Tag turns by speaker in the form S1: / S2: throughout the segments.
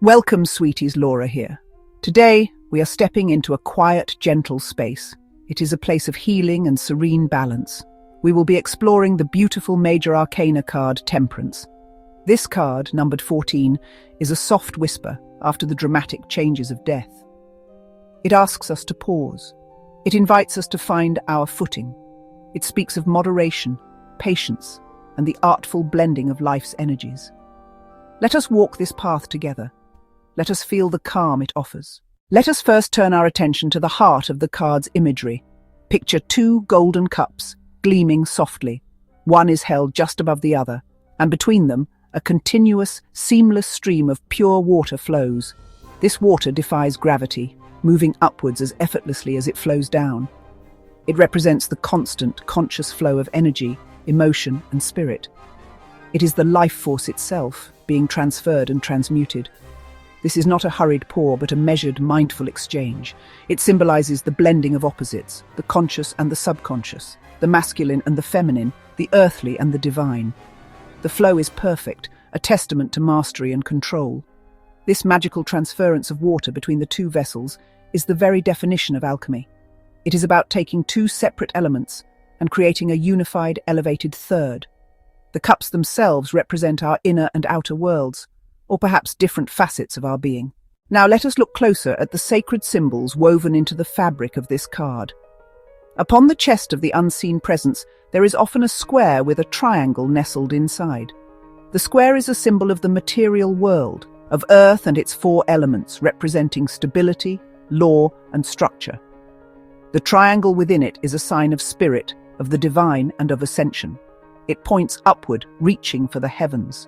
S1: Welcome, sweeties, Laura here. Today, we are stepping into a quiet, gentle space. It is a place of healing and serene balance. We will be exploring the beautiful Major Arcana card, Temperance. This card, numbered 14, is a soft whisper after the dramatic changes of death. It asks us to pause. It invites us to find our footing. It speaks of moderation, patience, and the artful blending of life's energies. Let us walk this path together. Let us feel the calm it offers. Let us first turn our attention to the heart of the card's imagery. Picture two golden cups, gleaming softly. One is held just above the other, and between them, a continuous, seamless stream of pure water flows. This water defies gravity, moving upwards as effortlessly as it flows down. It represents the constant, conscious flow of energy, emotion, and spirit. It is the life force itself, being transferred and transmuted. This is not a hurried pour, but a measured, mindful exchange. It symbolizes the blending of opposites, the conscious and the subconscious, the masculine and the feminine, the earthly and the divine. The flow is perfect, a testament to mastery and control. This magical transference of water between the two vessels is the very definition of alchemy. It is about taking two separate elements and creating a unified, elevated third. The cups themselves represent our inner and outer worlds, or perhaps different facets of our being. Now let us look closer at the sacred symbols woven into the fabric of this card. Upon the chest of the unseen presence, there is often a square with a triangle nestled inside. The square is a symbol of the material world, of earth and its four elements, representing stability, law, and structure. The triangle within it is a sign of spirit, of the divine, and of ascension. It points upward, reaching for the heavens.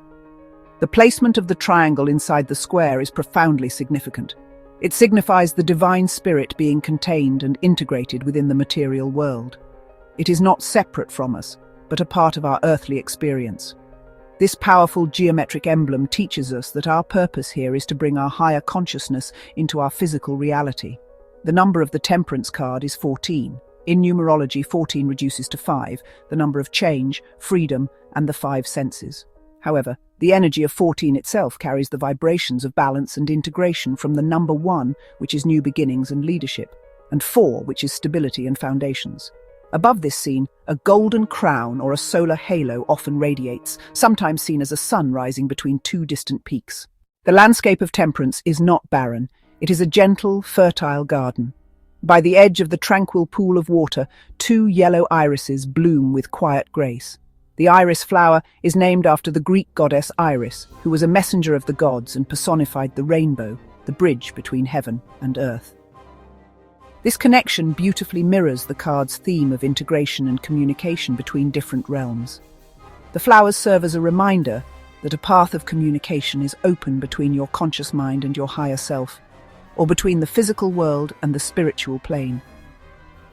S1: The placement of the triangle inside the square is profoundly significant. It signifies the divine spirit being contained and integrated within the material world. It is not separate from us, but a part of our earthly experience. This powerful geometric emblem teaches us that our purpose here is to bring our higher consciousness into our physical reality. The number of the Temperance card is 14. In numerology, 14 reduces to 5, the number of change, freedom, and the 5 senses. However, the energy of 14 itself carries the vibrations of balance and integration from the number 1, which is new beginnings and leadership, and 4, which is stability and foundations. Above this scene, a golden crown or a solar halo often radiates, sometimes seen as a sun rising between two distant peaks. The landscape of Temperance is not barren. It is a gentle, fertile garden. By the edge of the tranquil pool of water, 2 yellow irises bloom with quiet grace. The iris flower is named after the Greek goddess Iris, who was a messenger of the gods and personified the rainbow, the bridge between heaven and earth. This connection beautifully mirrors the card's theme of integration and communication between different realms. The flowers serve as a reminder that a path of communication is open between your conscious mind and your higher self, or between the physical world and the spiritual plane.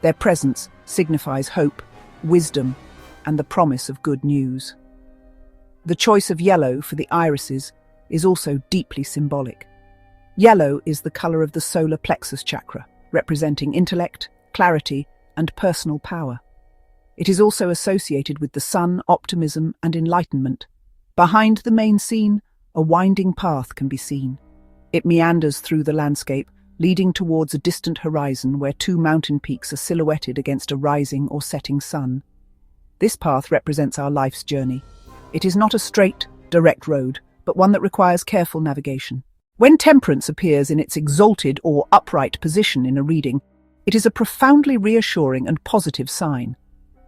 S1: Their presence signifies hope, wisdom, and the promise of good news. The choice of yellow for the irises is also deeply symbolic. Yellow is the color of the solar plexus chakra, representing intellect, clarity, and personal power. It is also associated with the sun, optimism, and enlightenment. Behind the main scene, a winding path can be seen. It meanders through the landscape, leading towards a distant horizon where 2 mountain peaks are silhouetted against a rising or setting sun. This path represents our life's journey. It is not a straight, direct road, but one that requires careful navigation. When Temperance appears in its exalted or upright position in a reading, it is a profoundly reassuring and positive sign.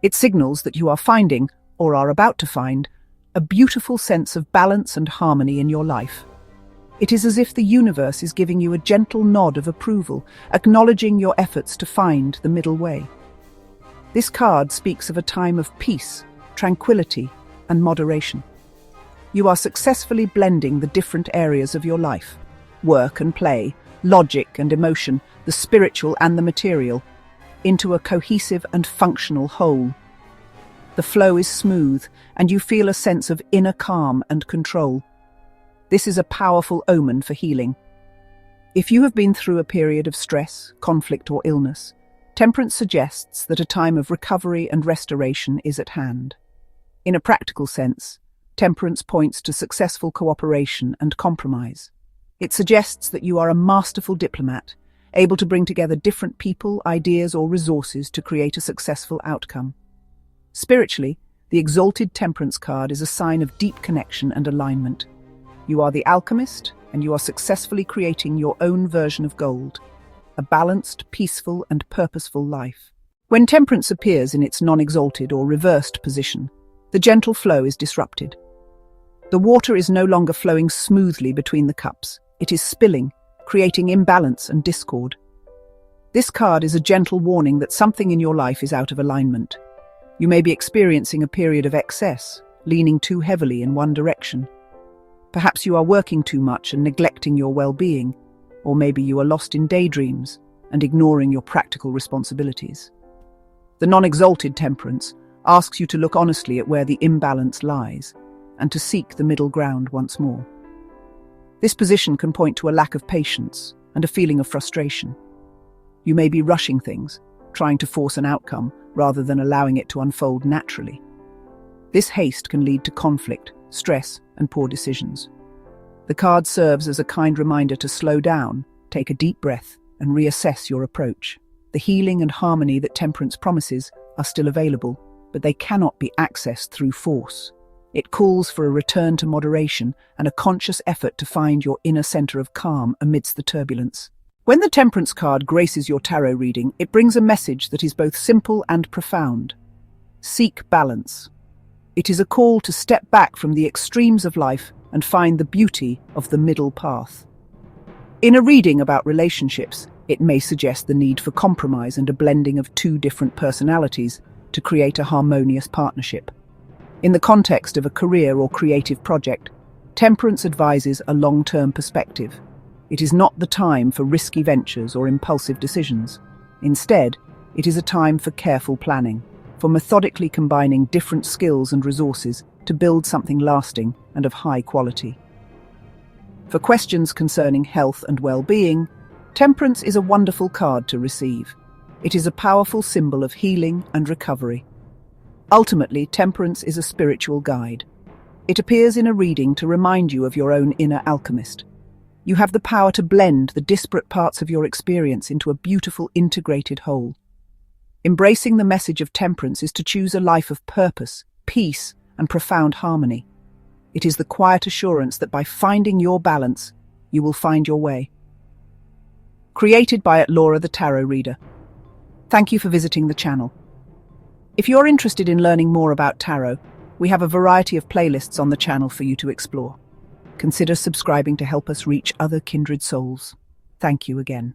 S1: It signals that you are finding, or are about to find, a beautiful sense of balance and harmony in your life. It is as if the universe is giving you a gentle nod of approval, acknowledging your efforts to find the middle way. This card speaks of a time of peace, tranquility, and moderation. You are successfully blending the different areas of your life, work and play, logic and emotion, the spiritual and the material, into a cohesive and functional whole. The flow is smooth, and you feel a sense of inner calm and control. This is a powerful omen for healing. If you have been through a period of stress, conflict, or illness, Temperance suggests that a time of recovery and restoration is at hand. In a practical sense, Temperance points to successful cooperation and compromise. It suggests that you are a masterful diplomat, able to bring together different people, ideas, or resources to create a successful outcome. Spiritually, the exalted Temperance card is a sign of deep connection and alignment. You are the alchemist, and you are successfully creating your own version of gold, a balanced, peaceful, and purposeful life. When Temperance appears in its non-exalted or reversed position, the gentle flow is disrupted. The water is no longer flowing smoothly between the cups. It is spilling, creating imbalance and discord. This card is a gentle warning that something in your life is out of alignment. You may be experiencing a period of excess, leaning too heavily in one direction. Perhaps you are working too much and neglecting your well-being, or maybe you are lost in daydreams and ignoring your practical responsibilities. The non-exalted Temperance asks you to look honestly at where the imbalance lies and to seek the middle ground once more. This position can point to a lack of patience and a feeling of frustration. You may be rushing things, trying to force an outcome rather than allowing it to unfold naturally. This haste can lead to conflict, stress, and poor decisions. The card serves as a kind reminder to slow down, take a deep breath, and reassess your approach. The healing and harmony that Temperance promises are still available, but they cannot be accessed through force. It calls for a return to moderation and a conscious effort to find your inner center of calm amidst the turbulence. When the Temperance card graces your tarot reading, it brings a message that is both simple and profound. Seek balance. It is a call to step back from the extremes of life and find the beauty of the middle path. In a reading about relationships, it may suggest the need for compromise and a blending of two different personalities to create a harmonious partnership. In the context of a career or creative project, Temperance advises a long-term perspective. It is not the time for risky ventures or impulsive decisions. Instead, it is a time for careful planning, for methodically combining different skills and resources to build something lasting and of high quality. For questions concerning health and well-being, Temperance is a wonderful card to receive. It is a powerful symbol of healing and recovery. Ultimately, Temperance is a spiritual guide. It appears in a reading to remind you of your own inner alchemist. You have the power to blend the disparate parts of your experience into a beautiful, integrated whole. Embracing the message of Temperance is to choose a life of purpose, peace, and profound harmony. It is the quiet assurance that by finding your balance, you will find your way. Created by Laura the Tarot Reader. Thank you for visiting the channel. If you're interested in learning more about tarot, we have a variety of playlists on the channel for you to explore. Consider subscribing to help us reach other kindred souls. Thank you again.